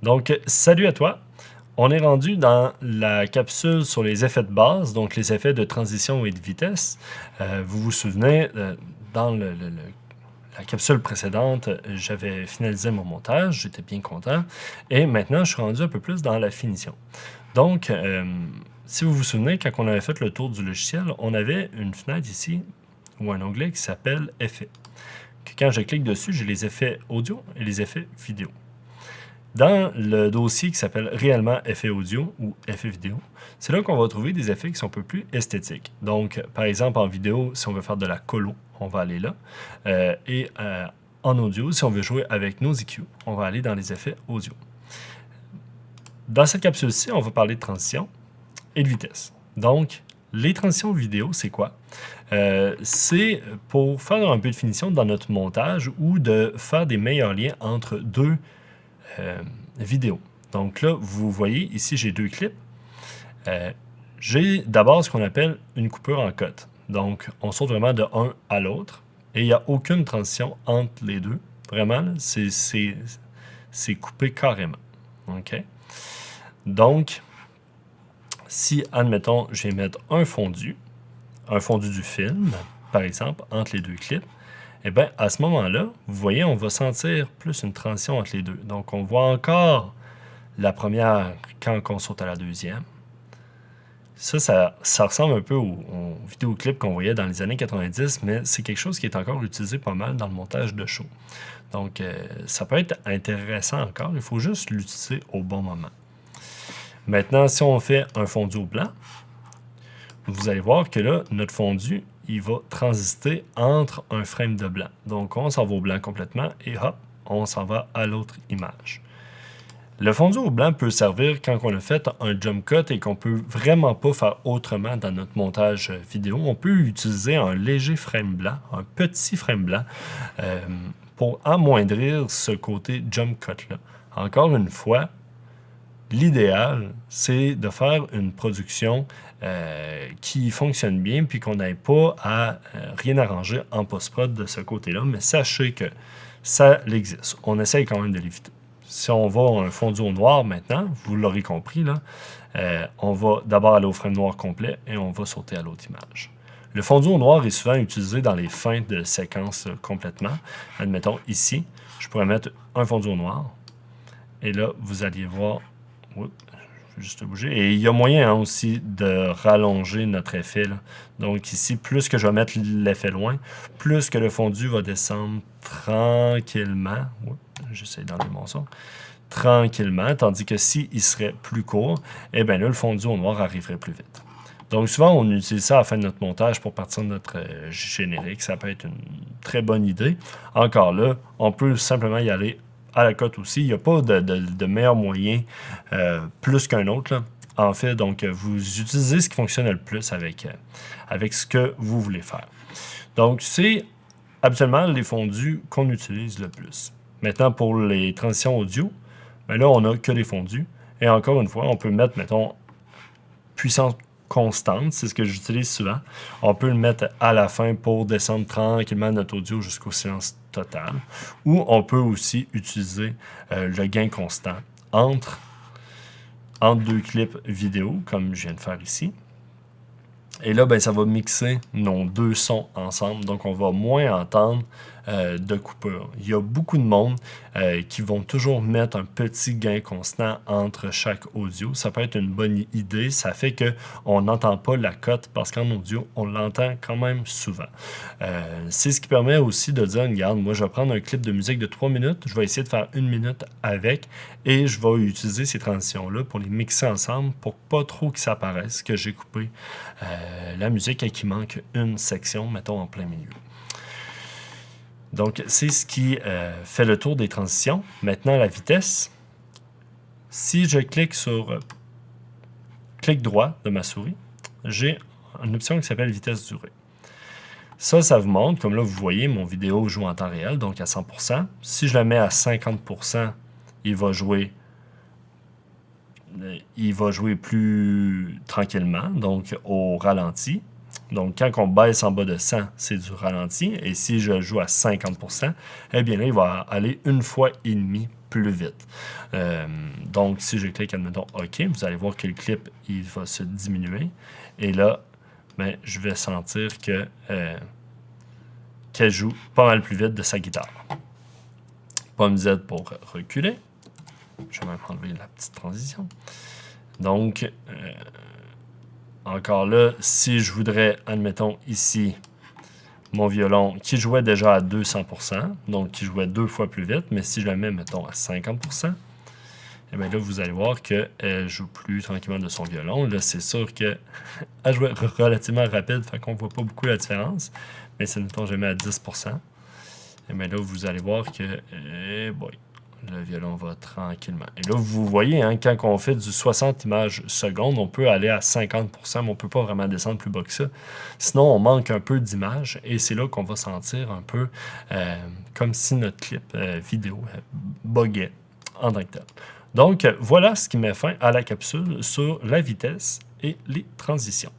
Donc, salut à toi. On est rendu dans la capsule sur les effets de base, donc les effets de transition et de vitesse. Vous vous souvenez, dans la capsule précédente, j'avais finalisé mon montage, j'étais bien content. Et maintenant, je suis rendu un peu plus dans la finition. Donc, si vous vous souvenez, quand on avait fait le tour du logiciel, on avait une fenêtre ici, ou un onglet qui s'appelle Effets. Quand je clique dessus, j'ai les effets audio et les effets vidéo. Dans le dossier qui s'appelle réellement effets audio ou effets vidéo, c'est là qu'on va trouver des effets qui sont un peu plus esthétiques. Donc, par exemple, en vidéo, si on veut faire de la colo, on va aller là. En audio, si on veut jouer avec nos EQ, on va aller dans les effets audio. Dans cette capsule-ci, on va parler de transition et de vitesse. Donc, les transitions vidéo, c'est quoi? C'est pour faire un peu de finition dans notre montage ou de faire des meilleurs liens entre deux vidéos. Donc là, vous voyez, ici, j'ai deux clips. J'ai d'abord ce qu'on appelle une coupure en cote. Donc, on saute vraiment de un à l'autre et il n'y a aucune transition entre les deux. Vraiment, c'est coupé carrément. OK? Donc, si, admettons, je vais mettre un fondu du film, par exemple, entre les deux clips, eh bien, à ce moment-là, vous voyez, on va sentir plus une transition entre les deux. Donc, on voit encore la première quand on saute à la deuxième. Ça ressemble un peu au vidéoclip qu'on voyait dans les années 90, mais c'est quelque chose qui est encore utilisé pas mal dans le montage de show. Donc, ça peut être intéressant encore. Il faut juste l'utiliser au bon moment. Maintenant, si on fait un fondu au blanc, vous allez voir que là, notre fondu, il va transiter entre un frame de blanc. Donc, on s'en va au blanc complètement et hop, on s'en va à l'autre image. Le fondu au blanc peut servir quand on a fait un jump cut et qu'on ne peut vraiment pas faire autrement dans notre montage vidéo. On peut utiliser un léger frame blanc, un petit frame blanc, pour amoindrir ce côté jump cut-là. Encore une fois, l'idéal, c'est de faire une production qui fonctionne bien puis qu'on n'ait pas à rien arranger en post-prod de ce côté-là, mais sachez que ça existe. On essaye quand même de l'éviter. Si on va à un fondu au noir maintenant, vous l'aurez compris, là, on va d'abord aller au frame noir complet et on va sauter à l'autre image. Le fondu au noir est souvent utilisé dans les fins de séquence complètement. Admettons ici, je pourrais mettre un fondu au noir et là, vous alliez voir. Oups, je vais juste bouger. Et il y a moyen aussi de rallonger notre effet. Là. Donc ici, plus que je vais mettre l'effet loin, plus que le fondu va descendre tranquillement. J'essaie d'enlever mon son. Tranquillement, tandis que s'il serait plus court, eh bien là, le fondu au noir arriverait plus vite. Donc souvent, on utilise ça à la fin de notre montage pour partir de notre générique. Ça peut être une très bonne idée. Encore là, on peut simplement y aller à la cote aussi. Il n'y a pas de meilleur moyen plus qu'un autre. Là. En fait, donc, vous utilisez ce qui fonctionne le plus avec ce que vous voulez faire. Donc, c'est habituellement les fondus qu'on utilise le plus. Maintenant, pour les transitions audio, ben là, on n'a que les fondus. Et encore une fois, on peut mettre, mettons, puissance constante, c'est ce que j'utilise souvent. On peut le mettre à la fin pour descendre tranquillement notre audio jusqu'au silence total. Ou on peut aussi utiliser le gain constant entre deux clips vidéo, comme je viens de faire ici. Et là, ben, ça va mixer nos deux sons ensemble, donc on va moins entendre de coupures. Il y a beaucoup de monde qui vont toujours mettre un petit gain constant entre chaque audio. Ça peut être une bonne idée. Ça fait qu'on n'entend pas la cote parce qu'en audio, on l'entend quand même souvent. C'est ce qui permet aussi de dire, regarde, moi je vais prendre un clip de musique de 3 minutes, je vais essayer de faire 1 minute avec et je vais utiliser ces transitions-là pour les mixer ensemble pour pas trop que ça apparaisse que j'ai coupé la musique et qu'il manque une section, mettons, en plein milieu. Donc, c'est ce qui fait le tour des transitions. Maintenant, la vitesse. Si je clique sur clic droit de ma souris, j'ai une option qui s'appelle vitesse durée. Ça vous montre, comme là, vous voyez, mon vidéo joue en temps réel, donc à 100%. Si je la mets à 50%, il va jouer plus tranquillement, donc au ralenti. Donc, quand on baisse en bas de 100, c'est du ralenti. Et si je joue à 50%, eh bien là, il va aller 1,5 fois plus vite. Donc, si je clique, admettons, OK, vous allez voir que le clip, il va se diminuer. Et là, ben, je vais sentir que qu'elle joue pas mal plus vite de sa guitare. Pomme Z pour reculer. Je vais même enlever la petite transition. Donc, encore là, si je voudrais, admettons ici, mon violon qui jouait déjà à 200%, donc qui jouait 2 fois plus vite, mais si je le mets, mettons, à 50%, et bien là, vous allez voir qu'elle joue plus tranquillement de son violon. Là, c'est sûr qu'elle jouait relativement rapide, fait qu'on ne voit pas beaucoup la différence. Mais si, mettons, je le mets à 10%, et bien là, vous allez voir que le violon va tranquillement. Et là, vous voyez, hein, quand on fait du 60 images secondes, on peut aller à 50%, mais on ne peut pas vraiment descendre plus bas que ça. Sinon, on manque un peu d'images, et c'est là qu'on va sentir un peu comme si notre clip vidéo buguait en tant que tel. Donc, voilà ce qui met fin à la capsule sur la vitesse et les transitions.